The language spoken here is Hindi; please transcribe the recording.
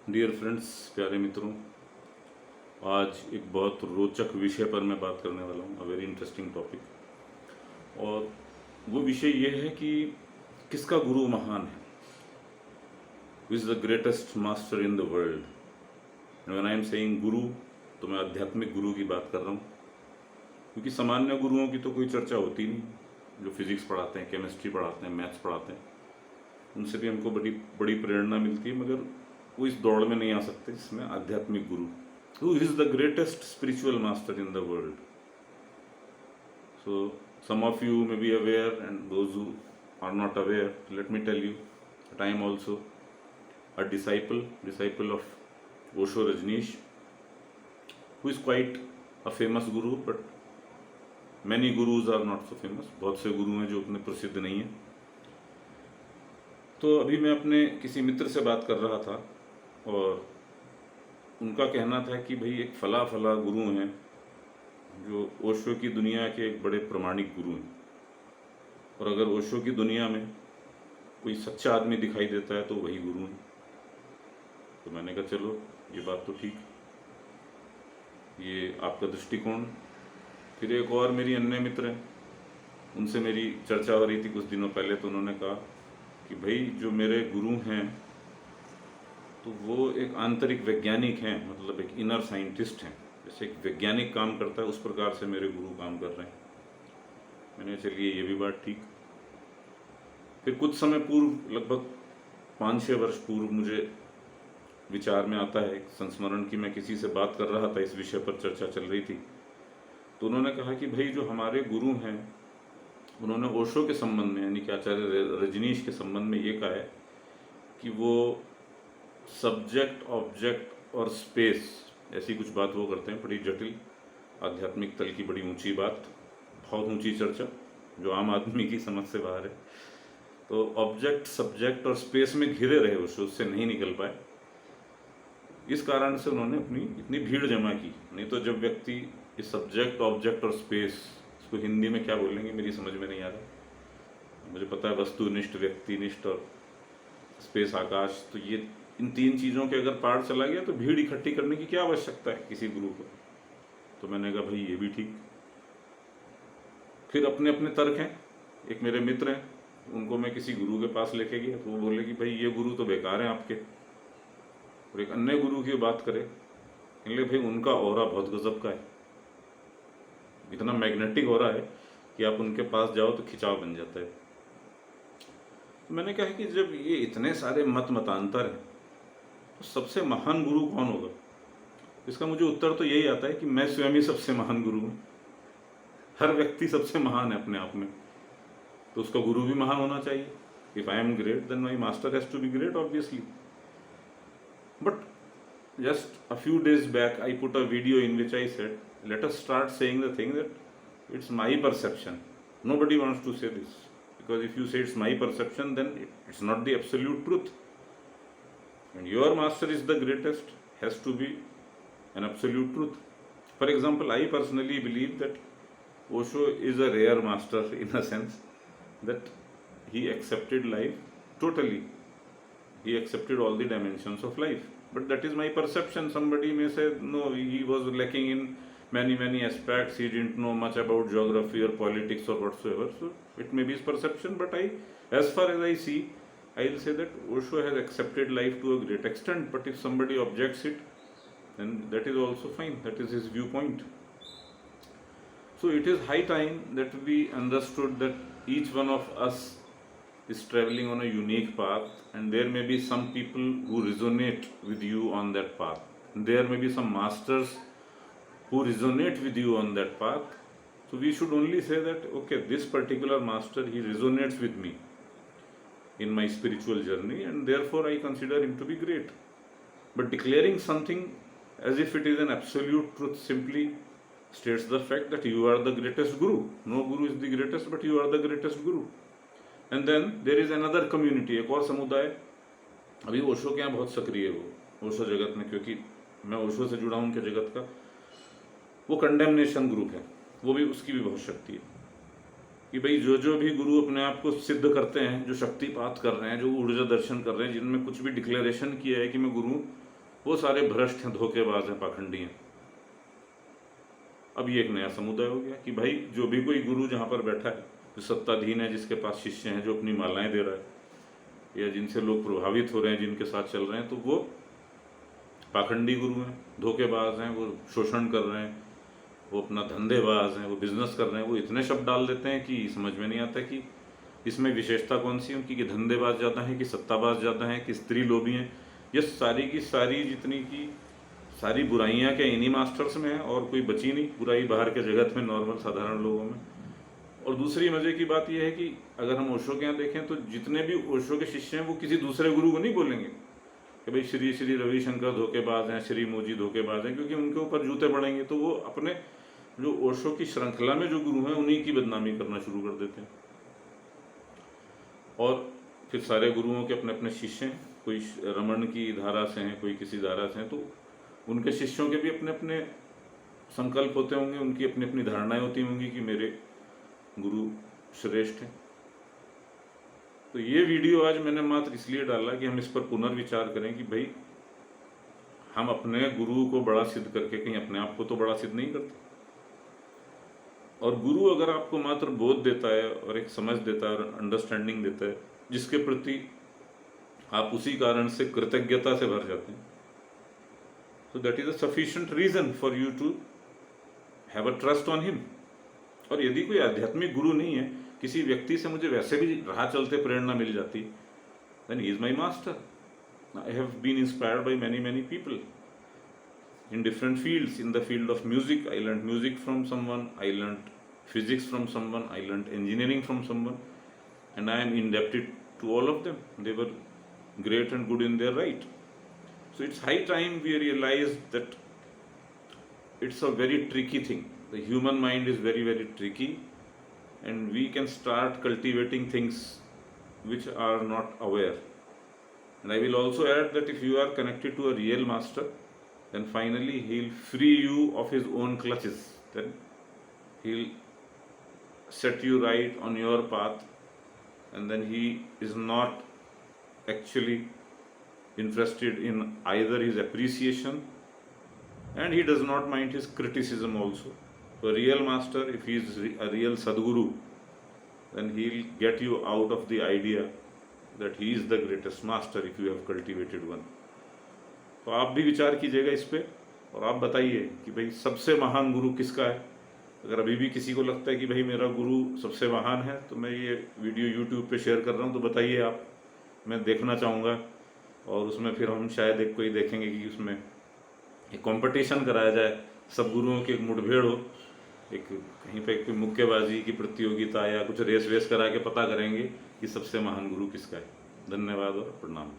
डियर फ्रेंड्स, प्यारे मित्रों, आज एक बहुत रोचक विषय पर मैं बात करने वाला हूँ। A very interesting topic. और वो विषय ये है कि किसका गुरु महान है, which is the greatest master in the world. And when I am saying गुरु, तो मैं आध्यात्मिक गुरु की बात कर रहा हूँ, क्योंकि सामान्य गुरुओं की तो कोई चर्चा होती नहीं। जो फिजिक्स पढ़ाते हैं, केमिस्ट्री पढ़ाते हैं, मैथ्स पढ़ाते हैं, उनसे भी हमको बड़ी बड़ी प्रेरणा मिलती है, मगर वो इस दौड़ में नहीं आ सकते जिसमें आध्यात्मिक गुरु। Who is the greatest spiritual master in the world? So, some of you may be aware, and those who are not aware, let me tell you that I am also a disciple of Osho Rajneesh, who is quite a famous guru, but many gurus are not so famous. बहुत से गुरु हैं जो उतने प्रसिद्ध नहीं हैं। तो अभी मैं अपने किसी मित्र से बात कर रहा था, और उनका कहना था कि भाई एक फला फला गुरु हैं जो ओशो की दुनिया के एक बड़े प्रमाणिक गुरु हैं, और अगर ओशो की दुनिया में कोई सच्चा आदमी दिखाई देता है तो वही गुरु है। तो मैंने कहा चलो, ये बात तो ठीक, ये आपका दृष्टिकोण। फिर एक और मेरी अन्य मित्र हैं, उनसे मेरी चर्चा हो रही थी कुछ दिनों पहले, तो उन्होंने कहा कि भाई जो मेरे गुरु हैं तो वो एक आंतरिक वैज्ञानिक हैं, मतलब एक इनर साइंटिस्ट हैं। जैसे एक वैज्ञानिक काम करता है उस प्रकार से मेरे गुरु काम कर रहे हैं। मैंने चलिए ये भी बात ठीक। फिर कुछ समय पूर्व, लगभग 5-6 वर्ष पूर्व, मुझे विचार में आता है, संस्मरण की मैं किसी से बात कर रहा था, इस विषय पर चर्चा चल रही थी, तो उन्होंने कहा कि भाई जो हमारे गुरु हैं, उन्होंने ओशो के संबंध में, यानी कि आचार्य रजनीश के संबंध में ये कहा है कि वो सब्जेक्ट, ऑब्जेक्ट और स्पेस, ऐसी कुछ बात वो करते हैं, बड़ी जटिल, आध्यात्मिक तल की बड़ी ऊंची बात, बहुत ऊंची चर्चा जो आम आदमी की समझ से बाहर है। तो ऑब्जेक्ट, सब्जेक्ट और स्पेस में घिरे रहे उससे नहीं निकल पाए। इस कारण से उन्होंने अपनी इतनी भीड़ जमा की। नहीं तो जब व्यक्ति इस सब्जेक्ट, ऑब्जेक्ट और स्पेस, इसको हिंदी में क्या बोलेंगे मेरी समझ में नहीं आ रहा। मुझे पता है वस्तुनिष्ठ, व्यक्तिनिष्ठ और स्पेस, आकाश, तो ये इन 3 चीज़ों के अगर पार चला गया तो भीड़ इकट्ठी करने की क्या आवश्यकता है किसी गुरु को। तो मैंने कहा भाई ये भी ठीक। फिर अपने अपने तर्क हैं। एक मेरे मित्र हैं, उनको मैं किसी गुरु के पास लेके गया तो वो बोले कि भाई ये गुरु तो बेकार हैं आपके। और एक अन्य गुरु की बात करें, इसलिए भाई उनका ऑरा बहुत गजब का है, इतना मैग्नेटिक ऑरा है कि आप उनके पास जाओ तो खिंचाव बन जाता है। तो मैंने कहा कि जब ये इतने सारे मतांतर हैं तो सबसे महान गुरु कौन होगा। इसका मुझे उत्तर तो यही आता है कि मैं स्वयं ही सबसे महान गुरु हूँ। हर व्यक्ति सबसे महान है अपने आप में, तो उसका गुरु भी महान होना चाहिए। If I am great, then my master has to be great, obviously. But just a few days back I put a video in which I said, let us start saying the thing that it's my perception. Nobody wants to say this, because if you say it's my perception, then it's not the absolute truth. And your master is the greatest has to be an absolute truth. For example, I personally believe that Osho is a rare master in a sense that he accepted life totally. He accepted all the dimensions of life. But that is my perception. Somebody may say, no, he was lacking in many aspects. He didn't know much about geography or politics or whatsoever. So it may be his perception, but as far as I see, I will say that Osho has accepted life to a great extent. But if somebody objects it, then that is also fine. That is his viewpoint. So it is high time that we understood that each one of us is traveling on a unique path, and there may be some people who resonate with you on that path. There may be some masters who resonate with you on that path. So we should only say that, okay, this particular master, he resonates with me in my spiritual journey, and therefore I consider him to be great. But declaring something as if it is an absolute truth simply states the fact that you are the greatest guru. No guru is the greatest, but you are the greatest guru. And then there is another community, एक और समुदाय अभी ओशो के यहाँ बहुत सक्रिय है, वो ओशो जगत में, क्योंकि मैं ओशो से जुड़ा हूँ उनके जगत का, वो कंडेमनेशन ग्रुप है, वो भी, उसकी भी बहुत शक्ति है कि भाई जो भी गुरु अपने आप को सिद्ध करते हैं, जो शक्तिपात कर रहे हैं, जो ऊर्जा दर्शन कर रहे हैं, जिनमें कुछ भी डिक्लेरेशन किया है कि मैं गुरु, वो सारे भ्रष्ट हैं, धोखेबाज हैं, पाखंडी हैं। अब ये एक नया समुदाय हो गया कि भाई जो भी कोई गुरु जहाँ पर बैठा है, जो सत्ताधीन है, जिसके पास शिष्य हैं, जो अपनी मालाएं दे रहा है या जिनसे लोग प्रभावित हो रहे हैं, जिनके साथ चल रहे हैं, तो वो पाखंडी गुरु हैं, धोखेबाज हैं, वो शोषण कर रहे हैं, वो अपना धंधेबाज हैं, वो बिजनेस कर रहे हैं। वो इतने शब्द डाल देते हैं कि समझ में नहीं आता कि इसमें विशेषता कौन सी है उनकी, कि धंधेबाज ज़्यादा है, कि सत्ताबाज ज़्यादा है, कि स्त्री लोभी हैं। ये सारी की सारी जितनी की सारी बुराइयां क्या इन्हीं मास्टर्स में है, और कोई बची नहीं बुराई बाहर के जगत में, नॉर्मल साधारण लोगों में। और दूसरी मजे की बात यह है कि अगर हम ओशो के यहाँ देखें तो जितने भी ओशो के शिष्य हैं वो किसी दूसरे गुरु को नहीं बोलेंगे कि भाई श्री श्री रविशंकर धोखेबाज हैं, श्री मोजी धोखेबाज हैं, क्योंकि उनके ऊपर जूते पड़ेंगे तो वो अपने जो ओशो की श्रृंखला में जो गुरु हैं उन्हीं की बदनामी करना शुरू कर देते हैं। और फिर सारे गुरुओं के अपने अपने शिष्य हैं, कोई रमन की धारा से हैं, कोई किसी धारा से हैं, तो उनके शिष्यों के भी अपने अपने संकल्प होते होंगे, उनकी अपनी अपनी धारणाएं होती होंगी कि मेरे गुरु श्रेष्ठ हैं। तो ये वीडियो आज मैंने मात्र इसलिए डाला कि हम इस पर पुनर्विचार करें कि भाई हम अपने गुरु को बड़ा सिद्ध करके कहीं अपने आप को तो बड़ा सिद्ध नहीं करते। और गुरु अगर आपको मात्र बोध देता है और एक समझ देता है और अंडरस्टैंडिंग देता है, जिसके प्रति आप उसी कारण से कृतज्ञता से भर जाते हैं, so that is a sufficient reason for you to have a trust on him। और यदि कोई आध्यात्मिक गुरु नहीं है, किसी व्यक्ति से मुझे वैसे भी राह चलते प्रेरणा मिल जाती, then he is my master। I have been inspired by many people in different fields। In the field of music, I learned music from someone, I learned physics from someone, I learned engineering from someone, and I am indebted to all of them। They were great and good in their right। So it's high time we realize that it's a very tricky thing। The human mind is very tricky, and we can start cultivating things which are not aware। And I will also add that if you are connected to a real master, then finally he'll free you of his own clutches। Then he'll set you right on your path, and then he is not actually interested in either his appreciation, and he does not mind his criticism also। So a real master, if he is a real Sadguru, then he'll get you out of the idea that he is the greatest master if you have cultivated one। तो आप भी विचार कीजिएगा इस पे, और आप बताइए कि भाई सबसे महान गुरु किसका है। अगर अभी भी किसी को लगता है कि भाई मेरा गुरु सबसे महान है, तो मैं ये वीडियो YouTube पे शेयर कर रहा हूँ, तो बताइए आप, मैं देखना चाहूँगा। और उसमें फिर हम शायद एक कोई देखेंगे कि उसमें एक कंपटीशन कराया जाए, सब गुरुओं की एक मुठभेड़ हो, एक कहीं पे कोई मुक्केबाजी की प्रतियोगिता या कुछ रेस वेस करा के पता करेंगे कि सबसे महान गुरु किसका है। धन्यवाद और प्रणाम।